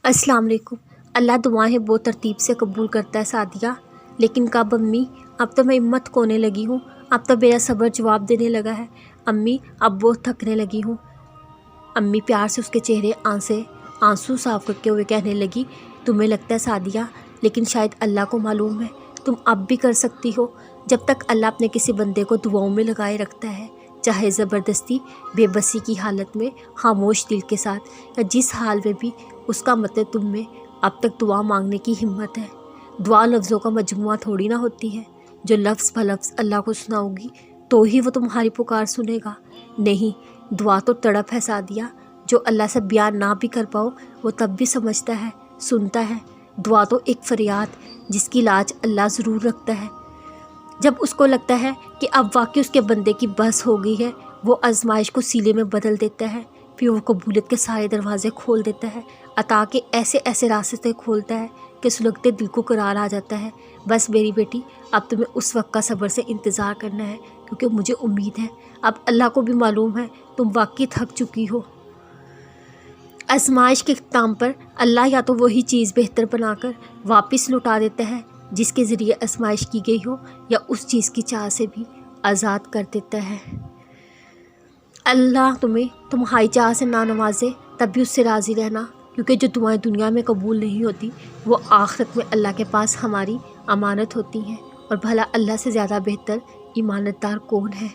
अस्सलाम वालेकुम। अल्लाह दुआएं बहुत तरतीब से कबूल करता है सादिया। लेकिन कब अम्मी, अब तो मैं हिम्मत खोने लगी हूँ, अब तो मेरा सब्र जवाब देने लगा है। अम्मी अब बहुत थकने लगी हूँ। अम्मी प्यार से उसके चेहरे आंसू साफ करके हुए कहने लगी, तुम्हें लगता है सादिया, लेकिन शायद अल्लाह को मालूम है तुम अब भी कर सकती हो। जब तक अल्लाह अपने किसी बंदे को दुआओं में लगाए रखता है, चाहे ज़बरदस्ती, बेबसी की हालत में, खामोश दिल के साथ, या जिस हाल में भी, उसका मतलब तुम में अब तक दुआ मांगने की हिम्मत है। दुआ लफ्ज़ों का मजमुआ थोड़ी ना होती है, जो लफ्ज़ ब लफ्ज़ अल्लाह को सुनाओगी तो ही वो तुम्हारी पुकार सुनेगा। नहीं, दुआ तो तड़प है सादिया, जो अल्लाह से बयान ना भी कर पाओ वो तब भी समझता है, सुनता है। दुआ तो एक फरियाद जिसकी लाज अल्लाह ज़रूर रखता है। जब उसको लगता है कि अब वाकई उसके बंदे की बस हो गई है, वो आजमाइश को सीले में बदल देता है, फिर वो कबूलियत के सारे दरवाजे खोल देता है, अता के ऐसे ऐसे रास्ते खोलता है कि सुलगते दिल को करार आ जाता है। बस मेरी बेटी, अब तुम्हें उस वक्त का सब्र से इंतज़ार करना है, क्योंकि मुझे उम्मीद है अब अल्लाह को भी मालूम है तुम वाकई थक चुकी हो। आजमाइश के इख्तिताम पर अल्लाह या तो वही चीज़ बेहतर बनाकर वापस लौटा देता है जिसके ज़रिए आजमाइश की गई हो, या उस चीज़ की चाह से भी आज़ाद कर देता है। अल्लाह तुम्हें तुम्हारी चाह से ना नवाजे तब भी उससे राज़ी रहना, क्योंकि जो दुआएं दुनिया में कबूल नहीं होती वो आखिरत में अल्लाह के पास हमारी अमानत होती हैं, और भला अल्लाह से ज़्यादा बेहतर ईमानतदार कौन है।